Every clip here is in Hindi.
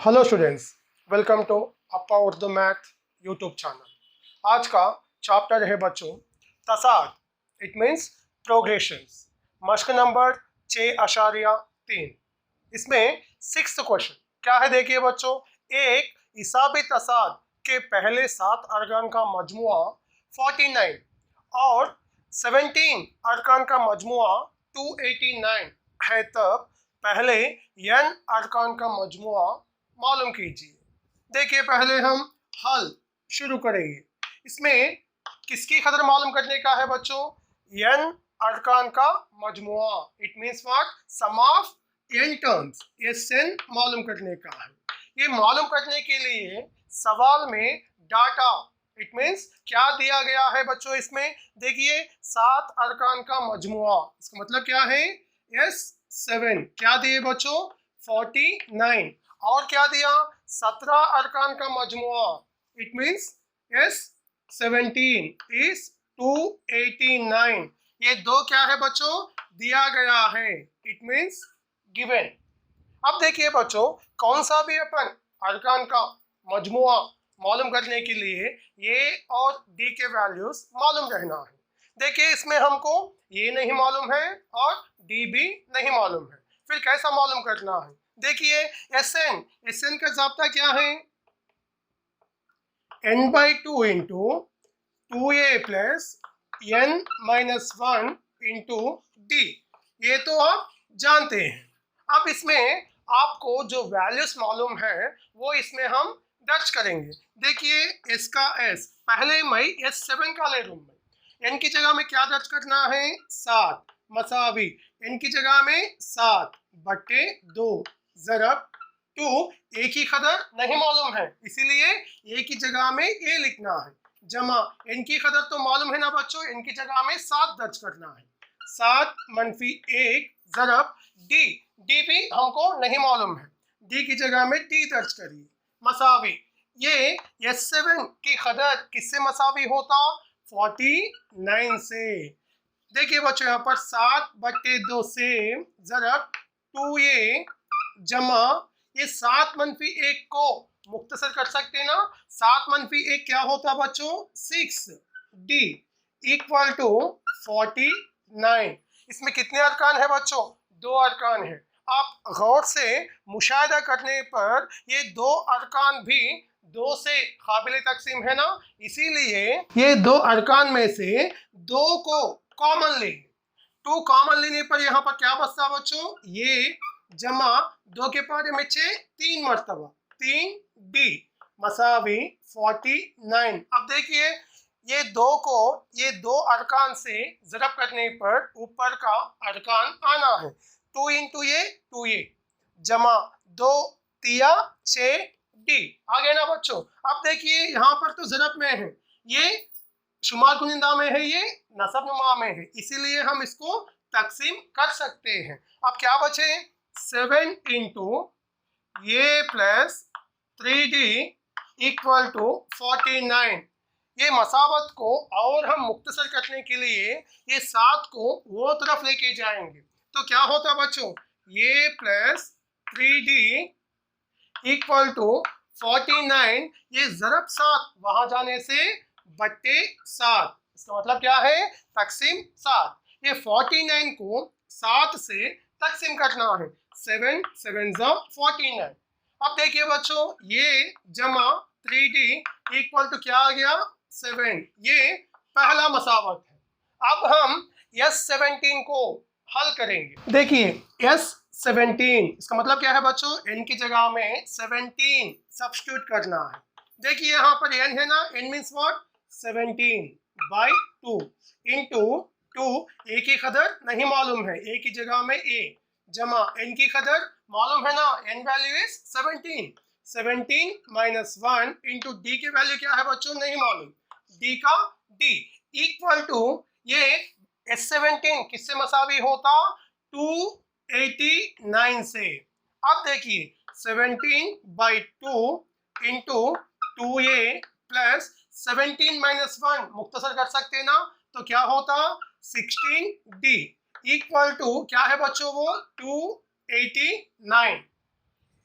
Hello students, welcome to Appa Urdu math YouTube channel. आज का चैप्टर है बच्चों तसाद, इट मीन्स प्रोग्रेशंस। मश्क नंबर 6.3। इसमें 6th क्वेश्चन क्या है, देखिए बच्चों। एक हिसाबी तसाद के पहले 7 अरकान का मजमुआ 49 और 17 अरकान का मजमुआ 289 है, तब पहले n अरकान का मजमुआ मालूम कीजिए। देखिए, पहले हम हल शुरू करेंगे। इसमें किसकी कदर मालूम करने का है बच्चों? n अरकान का मजमुआ, it means what, sum of n terms, ये n मालूम करने का है। ये मालूम करने के लिए सवाल में डाटा, इट मीन्स क्या दिया गया है बच्चों। इसमें देखिए 7 अरकान का मजमुआ, इसका मतलब क्या है? S7 क्या दिए बच्चों? 49। और क्या दिया? 17 अरकान का मजमुआ, इट मीन्स S17 इज 289। ये दो क्या है बच्चों? दिया गया है, इट मीन्स गिवन। अब देखिए बच्चों, कौन सा भी अपन अरकान का मजमुआ मालूम करने के लिए ये और डी के वैल्यूज मालूम रहना है। देखिए, इसमें हमको ये नहीं मालूम है और डी भी नहीं मालूम है, फिर कैसा मालूम करना है? देखिए एस एन का ज़ाब्ता क्या है? n/2 into 2a plus n-1 into D. ये तो आप जानते हैं। अब इसमें आपको जो वैल्यूज मालूम है वो इसमें हम दर्ज करेंगे। देखिए, एस का एस, पहले मैं S7 का ले लूँगा। n की जगह में क्या दर्ज करना है? 7 मसावी n की जगह में 7/2 ज़रब 2, ए की कदर नहीं मालूम है, इसीलिए ए की जगह में ए लिखना है, जमा n की कदर तो मालूम है ना बच्चों, n की जगह में 7 दर्ज करना है। 7-1 ज़रब डी, डी भी हमको नहीं मालूम है, डी की जगह में डी दर्ज करिए। मसावी, ये S7 की कदर किससे मसावी होता? 49 से। देखिए बच्चों, यहाँ पर 7/2 से ज़रब 2a जमा ये 7-1 को मुख्तसर कर सकते हैं ना। 7-1 क्या होता बच्चों? 6d equal to 49। इसमें कितने अरकान है बच्चों? 2 अरकान है। आप गौर से मुशाहिदा करने पर ये 2 अरकान भी 2 से काबिल तकसीम है ना, इसीलिए ये 2 अरकान में से 2 को कॉमन लेंगे। 2 कॉमन लेने पर यहाँ पर क्या बचता बच्चों? ये जमा 2 के पारे में 6, 3 मरतबा 3d मसावी 49। अब देखिए, ये 2 को ये 2 अरकान से ज़रब करने पर ऊपर का अरकान आना है। 2 इंटू ये 2a जमा 2 तिया 6d आ गया ना बच्चों। अब देखिए, यहाँ पर तो ज़रब में है, ये शुमार कुनिंदा में है, ये नसब नुमा में है, इसीलिए हम इसको तकसीम कर सकते हैं। अब क्या बचे? 7 इंटू ये प्लस 3d इक्वल टू 49। ये मसावत को और हम मुख्तसर करने के लिए ये 7 को वो तरफ लेके जाएंगे, तो क्या होता बच्चों? ये प्लस 3d इक्वल टू 49, ये ज़रब 7 वहां जाने से बट्टे 7, इसका मतलब क्या है? तकसीम 7। ये 49 को 7 से तकसीम करना है, 7 7 49। अब देखिए बच्चों, ये जमा 3d इक्वल टू क्या आ गया? 7। ये पहला मसावत है। अब हम S17 को हल करेंगे। देखिए, S17 इसका मतलब क्या है बच्चों? n की जगह में 17 सब्स्टिट्यूट करना है। देखिए, यहाँ पर n है ना, n means what? 17/2 into 2, a की कदर नहीं मालूम है, a की जगह में a जमा n की कदर मालूम है ना, n value is 17। 17-1 into d की वैल्यू क्या है बच्चों? नहीं मालूम, d का d इक्वल टू ये S17 किससे मसावी होता? 289 से। अब देखिए, 17/2 इंटू 2a प्लस 17-1 मुख्तसर कर सकते हैं ना, तो क्या होता? 16d इक्वल टू क्या है बच्चों? वो 289।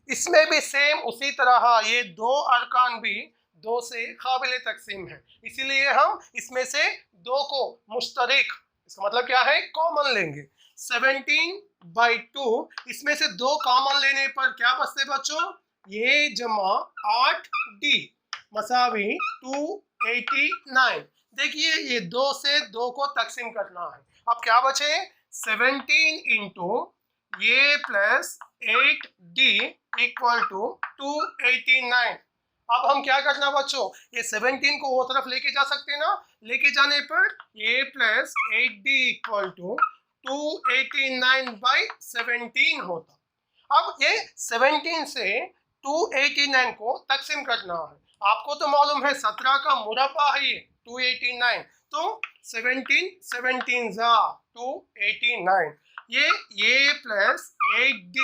इसमें भी सेम उसी तरह ये दो अरकान भी 2 से काबिल तकसीम है, इसीलिए हम इसमें से 2 को मुश्तरक, इसका मतलब क्या है, कॉमन लेंगे। 17/2 इसमें से 2 कॉमन लेने पर क्या बचते बच्चों, ये जमा 8d मसावी 289। देखिए ये 2 से 2 को तकसीम करना है, अब क्या बचे, 17 इंटू ये प्लस 8d इक्वल टू 289। अब हम क्या करना बच्चों, ये 17 को वो तरफ लेके जा सकते हैं ना, लेके जाने पर ये प्लस 8d इक्वल टू 289/17 होता। अब ये 17 से 289 को तकसीम करना है, आपको तो मालूम है 17 का मुरब्बा है ये 289, तो 17 जा 289, ये प्लस 8d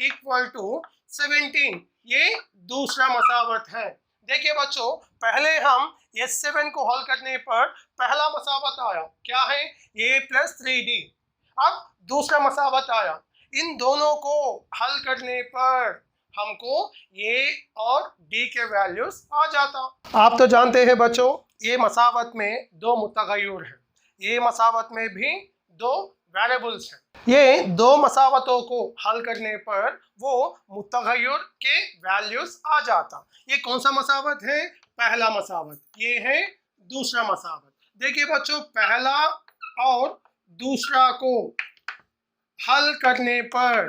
इक्वल टू 17, ये दूसरा मसावत है। देखिए बच्चों, पहले हम S7 को हल करने पर पहला मसावत आया क्या है, ये प्लस 3d। अब दूसरा मसावत आया, इन दोनों को हल करने पर हमको ये और d के वैल्यूज आ जाता। आप तो जानते हैं बच्चों, ये मसावत में 2 मुतगय्यर है, ये मसावत में भी 2 वेरिएबल्स हैं। ये 2 मसावतों को हल करने पर वो मुतगय्यर के वैल्यूज आ जाता। ये कौन सा मसावत है, पहला मसावत, ये है दूसरा मसावत। देखिए बच्चों, पहला और दूसरा को हल करने पर,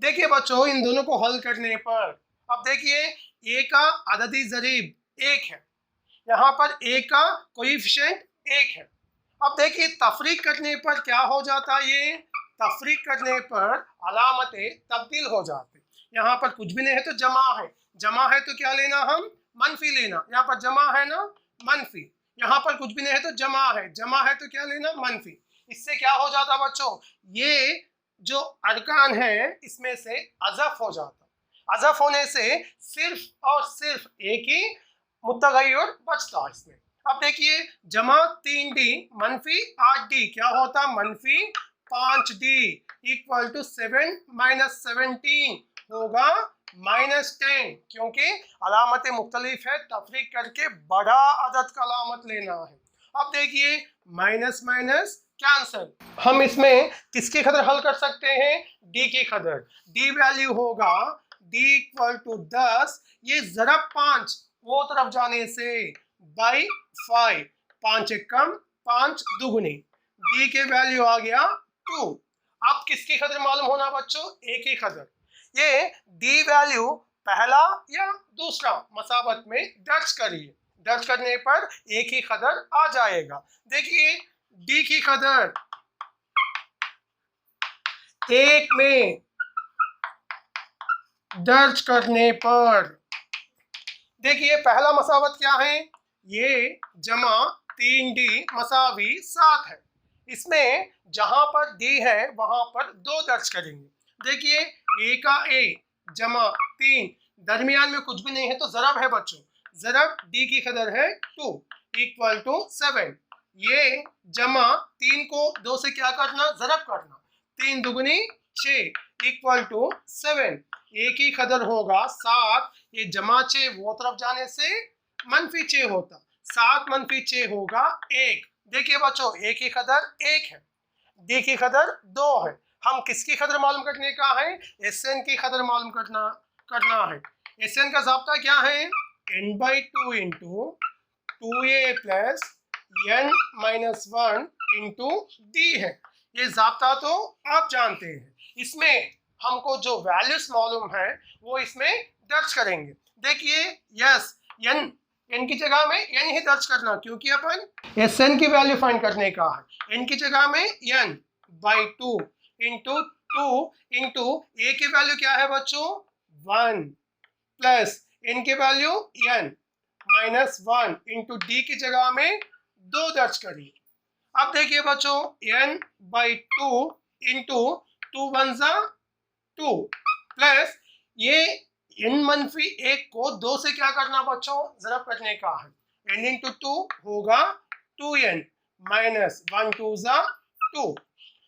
देखिए बच्चों इन दोनों को हल करने पर, अब देखिए a का अददी ज़रीब 1 है, यहाँ पर a का कोएफिशिएंट 1 है। अब देखिए तफरीक करने पर क्या हो जाता है, ये तफरीक करने पर अलामतें तब्दील हो जाती। यहाँ पर कुछ भी नहीं है तो जमा है, जमा है तो क्या लेना हम, मनफी लेना, यहाँ पर जमा है ना मनफी, यहाँ पर कुछ भी नहीं है तो जमा है तो क्या लेना, मनफी। इससे क्या हो जाता बच्चों, ये जो अरकान है इसमें से अज़फ हो जाता, अज़फ होने से सिर्फ और सिर्फ एक ही मुतगय्यर बचता इसमें। अब देखिए जमा 3d मनफी 8d क्या होता, मनफी 5d इक्वल टू 7 माइनस 17 होगा -10, क्योंकि अलामतें मुख्तलिफ है, तफरीक करके बड़ा अदद का अलामत लेना है। अब देखिए माइनस माइनस कैंसल, हम इसमें किसकी खदर हल कर सकते हैं, d की खदर। d वैल्यू होगा d इक्वल टू 10, ये ज़रब 5 वो तरफ जाने से बाई 5, 5 एक कम 5 दुगुनी, d के वैल्यू आ गया 2। अब किसकी खदर मालूम होना बच्चों, a की खदर। ये d वैल्यू पहला या दूसरा मसावत में दर्ज करिए, दर्ज करने पर a की खदर आ जाएगा। देखिए d की खदर 1 में दर्ज करने पर, देखिए पहला मसावत क्या है, ये जमा 3d मसावी 7 है, इसमें जहां पर d है वहां पर 2 दर्ज करेंगे। देखिए a का a जमा 3, दरमियान में कुछ भी नहीं है तो ज़रब है बच्चों, ज़रब d की खदर है 2 इक्वल टू 7, ये जमा 3 को 2 से क्या करना, ज़रब करना, 3 दुगुनी 6 इक्वल टू 7, a की खदर होगा 7, ये जमा 6 वो तरफ जाने से मनफी 6 होता, 7 मनफी 6 होगा 1। देखिए बच्चों a की खदर 1 है, d की खदर 2 है, हम किसकी खदर मालूम करने का है, Sn की खदर मालूम करना है। Sn का ज़ाब्ता क्या है, n/2 into 2a plus n-1 into d है, ये ज़ाब्ता तो आप जानते हैं। इसमें हमको जो वैल्यूज मालूम है वो इसमें दर्ज करेंगे। देखिए यस n की जगह में n ही दर्ज करना, क्योंकि अपन Sn की वैल्यू फाइंड करने का है। n की जगह में n/2 इंटू 2 इंटू a की वैल्यू क्या है बच्चों, 1 प्लस n की वैल्यू n-1 इंटू d की जगह में 2 दर्ज करिए। अब देखिए बच्चों n/2 इंटू 2 1 जा 2 प्लस ये n मनफी 1 को 2 से क्या करना बच्चों, ज़रब करने का है, n इंटू 2 होगा 2n माइनस 1 2 जा 2।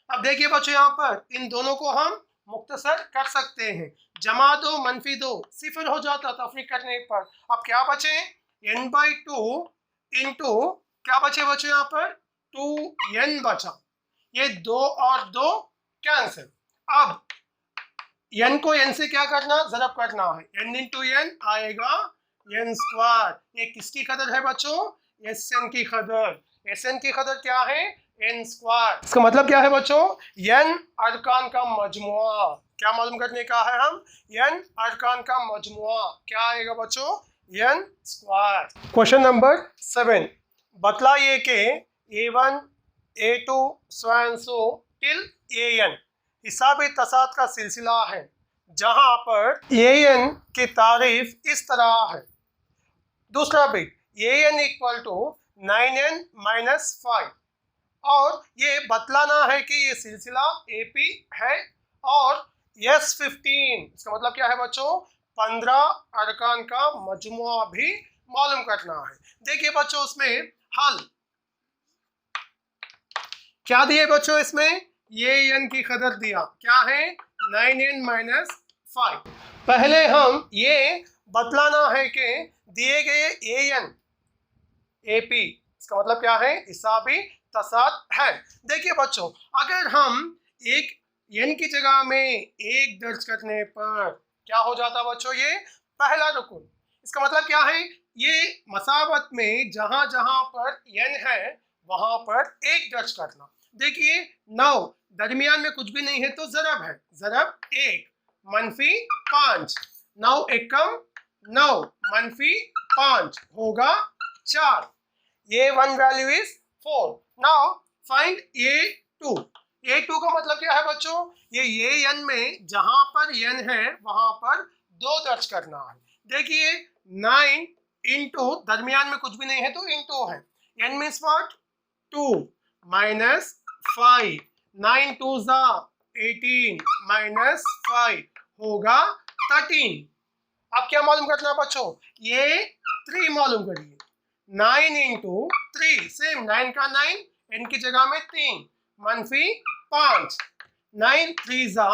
अब देखिए बच्चों यहाँ पर इन दोनों को हम मुख्तसर कर सकते हैं, जमा 2 मनफी 2 सिफर हो जाता तफरीक करने पर। अब क्या बचे n/2 इंटू क्या बचे बच्चों यहाँ पर 2n बचा। ये 2 और 2 कैंसिल। अब n को n से क्या करना ज़रब करना है। n इंटू n आएगा n स्क्वायर। ये किसकी कदर है बच्चों Sn की कदर। Sn की कदर क्या है n स्क्वायर। इसका मतलब क्या है बच्चों n अरकान का मजमुआ। क्या मालूम करने का है हम n अरकान का मजमुआ क्या आएगा बच्चों n स्क्वायर। क्वेश्चन नंबर 7 बतलाइए कि a1 a2 so till an हिसाब तसाद का सिलसिला है जहां पर an की तारीफ इस तरह है। दूसरा बिट an equal to 9n minus 5 और ये बतलाना है कि ये सिलसिला AP है और S15 इसका मतलब क्या है बच्चों 15 अरकान का मजमुआ भी मालूम करना है। देखिए बच्चों उसमें हल क्या दिए बच्चों इसमें ये n की कदर दिया क्या है 9n माइनस 5। पहले हम ये बतलाना है कि दिए गए an AP इसका मतलब क्या है हिसाबी तसाद है। देखिए बच्चों अगर हम एक n की जगह में एक दर्ज करने पर क्या हो जाता बच्चों ये पहला रुकन। इसका मतलब क्या है ये मसावत में जहां जहां पर n है वहां पर एक दर्ज करना। देखिए 9 दरमियान में कुछ भी नहीं है तो ज़रब है ज़रब 1 मनफी 5 9 एकम 9 मनफी 5 होगा 4। ये one value is 4। Now find a2। a2 का मतलब क्या है बच्चों ये n में जहां पर n है वहां पर 2 दर्ज करना है। देखिए 9 इंटू दरमियान में कुछ भी नहीं है तो इंटू है n मीन्स व्हाट 2 माइनस 5 9 2 जा 18 माइनस 5 होगा 13। अब क्या मालूम करना बच्चों ये 3 मालूम करिए 9 इंटू 3 सेम 9 का 9 n की जगह में 3 मनफी 5 9 3 जा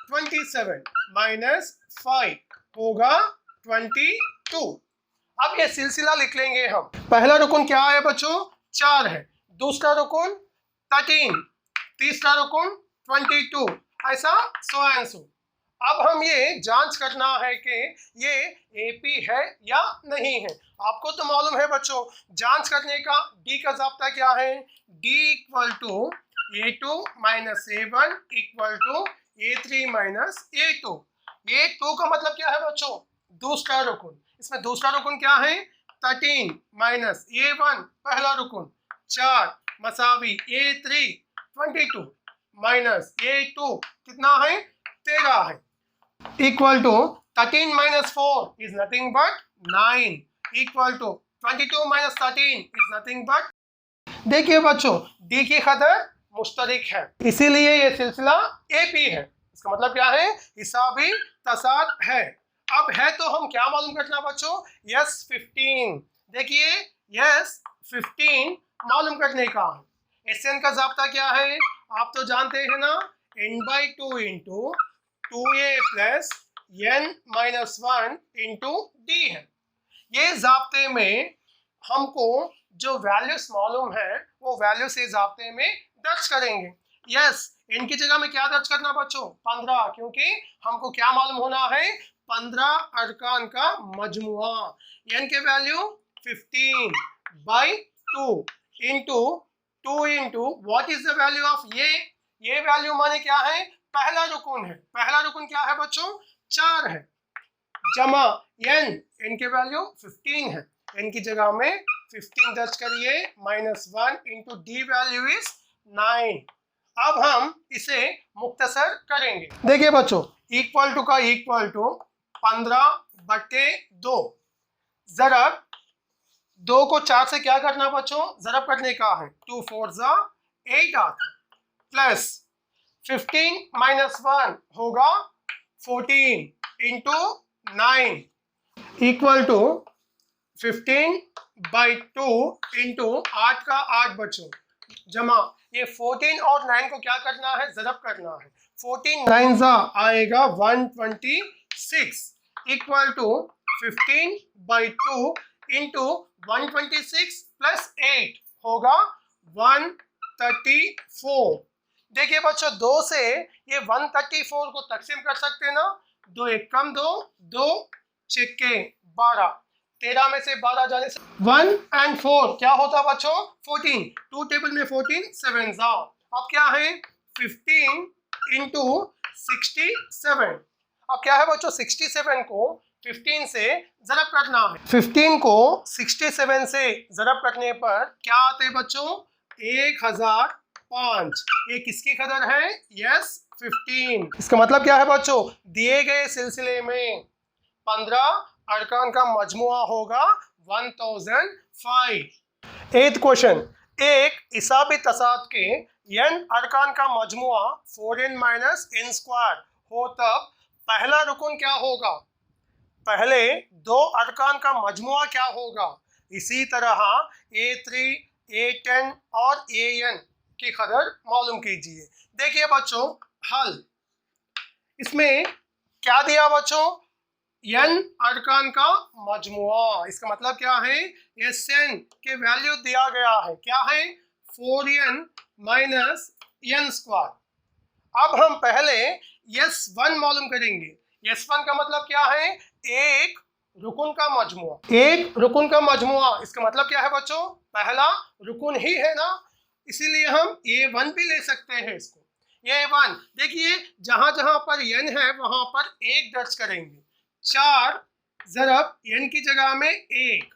27 माइनस 5 होगा 22। अब ये सिलसिला लिख लेंगे हम। पहला रुकन क्या है बच्चों 4 है दूसरा रुकन 13 तीसरा रुकन 22 ऐसा सो एंड सो। अब हम ये जांच करना है कि ये AP है या नहीं है। आपको तो मालूम है बच्चों जांच करने का D का ज़ाब्ता क्या है D equal to A2 minus A1 equal to A3 minus A2। ये 2 का मतलब क्या है बच्चों दूसरा रुकन। इसमें दूसरा रुकन क्या है 13 माइनस A1 पहला रुकन 4 मसावी A3 22 माइनस A2 कितना है 13 है equal to 13 minus 4 is nothing but 9 equal to 22 minus 13 is nothing but. देखिए बच्चों D की कदर मुश्तरिक है इसीलिए ये सिलसिला AP है। इसका मतलब क्या है हिसाबी तसाद है। अब है तो हम क्या मालूम करना बच्चों S15। देखिए S15 मालूम करने का है। Sn का ज़ाब्ता क्या है आप तो जानते हैं ना n/2 into 2a plus n minus 1 into D है। ये ज़ाब्ते में हमको जो वैल्यूज मालूम है वो वैल्यू से ज़ाब्ते में दर्ज करेंगे। यस n की जगह में क्या दर्ज करना बच्चों 15 क्योंकि हमको क्या मालूम होना है 15 अरकान का मजमुआ। n के value 15/2 into 2 into what is the value of ये वैल्यू माने क्या है पहला रुकन है। पहला रुकन क्या है बच्चों 4 है जमा n के वैल्यू 15 है n की जगह में 15 दर्ज करिए minus 1 into D value is 9। अब हम इसे मुख्तसर करेंगे। देखिए बच्चों इक्वल टू का इक्वल टू 15/2 ज़रब 2 को 4 से क्या करना बच्चों ज़रब करने का है 2 4 जा 8 आता प्लस 15 माइनस 1 होगा 14 इंटू 9 इक्वल टू 15/2 इंटू 8 का 8 बच्चों जमा ये 14 और 9 को क्या करना है ज़रब करना है 14 9 जा आएगा 127 6 इक्वल टू 15/2 इंटू 126 प्लस 8 होगा 134। देखिए बच्चों, 2 से ये 134 को तकसीम कर सकते हैं ना। 2 एक कम 2, 2 छिक्के 12, 13 में से 12 जाने से 1 और 4 क्या होता बच्चों? 14। 2 टेबल में 14 7 जाओ। अब क्या है? 15 इंटू 67। अब क्या है बच्चों? 67 को 15 से ज़रब करना है। 15 को 67 से ज़रब करने पर क्या आते हैं बच्चों? 1005। ये किसकी कदर है? यस 15। इसका मतलब क्या है बच्चों? दिए गए सिलसिले में 15 अरकान का मजमुआ होगा 1005। 8th क्वेश्चन, एक इसाबी तसाद के n अरकान का मजमुआ 4n माइनस n स्क्वायर हो तब पहला रुकन क्या होगा? पहले 2 अरकान का मजमुआ क्या होगा? इसी तरह a3, a10 और an की कदर मालूम कीजिए। देखिए बच्चों, हल इसमें क्या दिया बच्चों? n अरकान का मजमुआ। इसका मतलब क्या है? Sn के वैल्यू दिया गया है। क्या है? 4n minus n square. अब हम पहले S1 मालूम करेंगे। S1 का मतलब क्या है? एक रुकन का मजमुआ। एक रुकन का मजमुआ, इसका मतलब क्या है बच्चों? पहला रुकन ही है ना, इसीलिए हम A1 भी ले सकते हैं इसको। A1 देखिए, जहां जहां पर n है वहां पर 1 दर्ज करेंगे। 4 ज़रब n की जगह में 1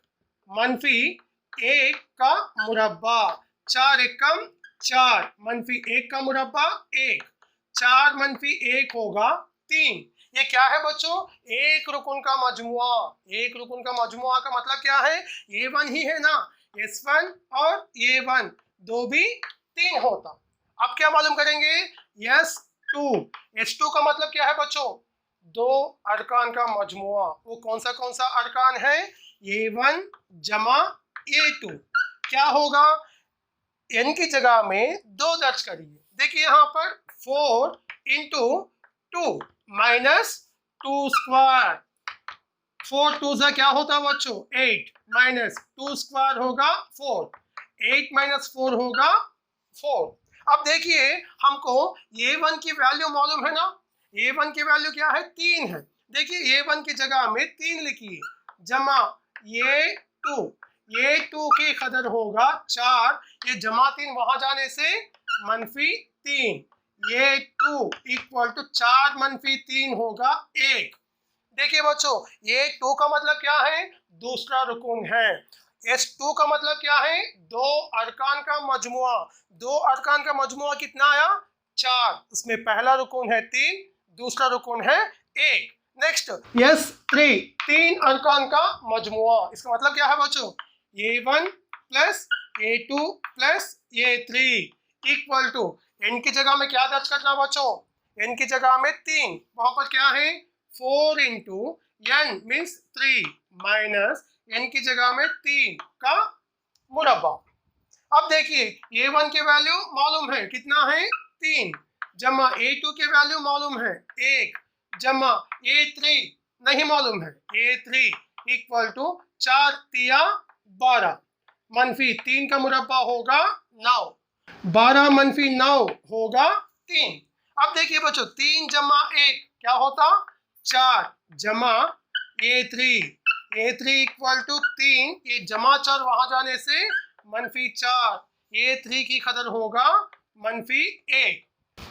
मनफी 1 का मुरब्बा। 4 एकम 4 मनफी 1 का मुरब्बा 1। 4 मनफी 1 होगा 3। ये क्या है बच्चों? एक रुकन का मजमुआ। एक रुकन का मजमुआ का मतलब क्या है? A1 ही है ना। S1 और A1 दो भी 3 होता। अब क्या मालूम करेंगे? S2। S2 का मतलब क्या है बच्चों? 2 अरकान का मजमुआ। वो कौन सा अरकान है? A1 जमा A2। क्या होगा? n की जगह में 2 दर्ज करिए। देखिए यहाँ पर 4 इंटू 2 माइनस 2 स्क्वायर। 4 2 से क्या होता बच्चों? 8 माइनस 2 स्क्वायर होगा 4। 8 माइनस 4 होगा 4। अब देखिए, हमको A1 की वैल्यू मालूम है ना। A1 की वैल्यू क्या है? 3 है। देखिए A1 की जगह में 3 लिखिए, जमा A2। A2 की कदर होगा 4। ये जमा 3 वहां जाने से मनफी 3। A2 इक्वल टू 4 मनफी 3 होगा 1। देखिए बच्चों, A2 का मतलब क्या है? दूसरा रुकन है। S2 का मतलब क्या है? 2 अरकान का मजमुआ। 2 अरकान का मजमुआ कितना आया? 4। उसमें पहला रुकन है 3, दूसरा रुकन है 1। नेक्स्ट S3, 3 अरकान का मजमुआ। इसका मतलब क्या है बच्चों? A1 plus A2 plus A3 equal to n की जगह में क्या दर्ज करना बच्चों? n की जगह में 3, वहां पर क्या है? 4 into n means 3 minus n की जगह में 3 का मुरब्बा। अब देखिए, A1 के वैल्यू मालूम है, कितना है? 3 जमा A2 के वैल्यू मालूम है 1 जमा A3 नहीं मालूम है। A3 इक्वल टू 4 तिया 12 मनफी 3 का मुरब्बा होगा 9। 12 मनफी 9 होगा 3। अब देखिए बच्चों, 3 जमा 1 क्या होता? 4 जमा A3। A3 इक्वल टू 3, ये जमा 4 वहां जाने से मनफी 4। A3 की कदर होगा मनफी 1।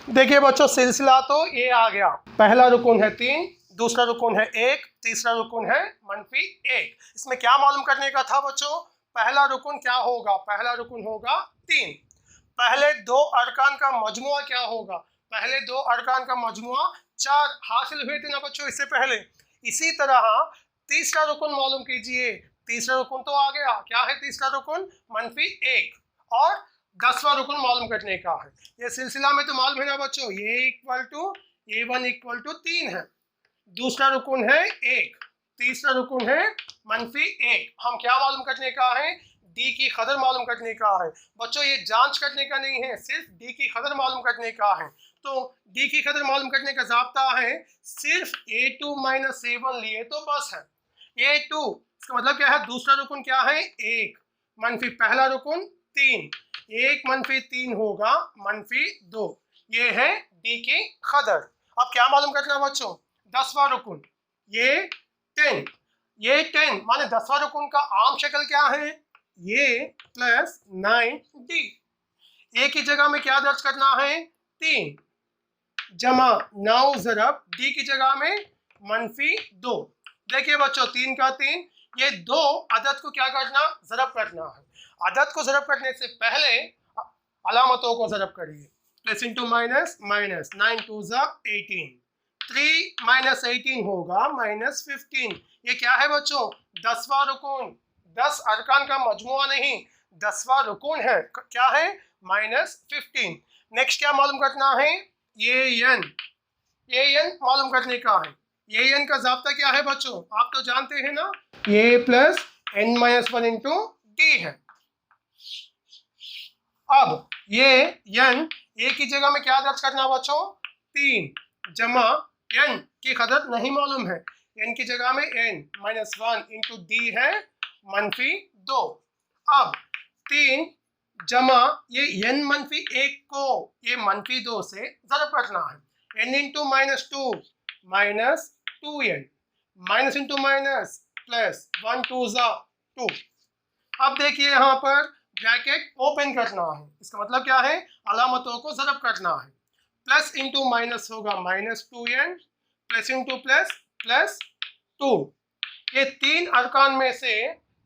देखिए बच्चों, सिलसिला तो ये आ गया। पहला रुकन है 3, दूसरा रुकन है 1, तीसरा रुकन है मनफी 1। इसमें क्या मालूम करने का था बच्चों? पहला रुकन क्या होगा? पहला रुकन होगा 3। पहले 2 अरकान का मजमुआ क्या होगा? पहले 2 अरकान का मजमुआ 4 हासिल हुए थे ना बच्चों इससे पहले। इसी तरह तीसरा रुकन मालूम कीजिए। तीसरा रुकन तो आ गया। क्या है तीसरा रुकन? मनफी 1। और 10वां रुकन मालूम करने का है। ये सिलसिला में तो मालूम है ना बच्चों, ये equal to A1 equal to 3 है। दूसरा रुकन है 1, तीसरा रुकन है मनफी 1। हम क्या मालूम करने का है? डी की कदर मालूम करने का है। बच्चों ये जांच करने का नहीं है, सिर्फ डी की कदर मालूम करने का है। तो डी की कदर मालूम करने का ज़ाब्ता है सिर्फ a2 माइनस a1 लिए तो बस है। a2 इसका मतलब क्या है, दूसरा रुकन क्या है 1 मनफी पहला रुकन 3, 1 मनफी 3 होगा मनफी 2, ये है डी की कदर। अब क्या मालूम करना बच्चों, 10वां रुकन ये 10, ये 10 माने 10वां रुकन का आम शक्ल क्या है, ये प्लस 9d। ए की जगह में क्या दर्ज करना है 3 जमा 9 ज़रब डी की जगह में मनफी 2। देखिए बच्चों 3 का 3, ये दो अदद को क्या करना, ज़रब करना है। अदद को ज़रब करने से पहले अलामतों को ज़रब करिए, plus into minus, minus 9 2 18, 3 minus 18 होगा माइनस 15। ये क्या है बच्चों, 10वां रुकन, 10 अरकान का मजमुआ नहीं, 10वां रुकन है, क्या है माइनस 15। नेक्स्ट क्या मालूम करना है, ये एन मालूम करने का है। ये एन का ज़ाब्ता क्या है बच्चों, आप तो जानते हैं ना, ये plus n minus 1 into D है। अब ये n ए की जगह में क्या दर्ज करना बच्चों 3 जमा n की कदर नहीं मालूम है, n की जगह में n माइनस 1 इंटू डी है मनफी 2। अब 3 जमा ये n मनफी 1 को ये मनफी 2 से ज़रब करना है, n into minus 2 minus 2n, minus into minus plus 1 2 2। अब देखिए यहाँ पर ब्रैकेट ओपन करना है, इसका मतलब क्या है, अलामतों को ज़रब करना है। प्लस इंटू माइनस होगा minus 2n, plus into plus plus 2। ये तीन अरकान में से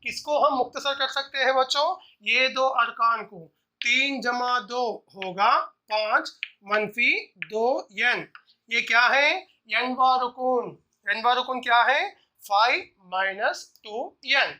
किसको हम मुख्तसर कर सकते हैं बच्चों, ये दो अरकान को, 3 जमा 2 होगा 5 मनफी 2n। ये क्या है, n वां रुकन क्या है 5 माइनस 2n।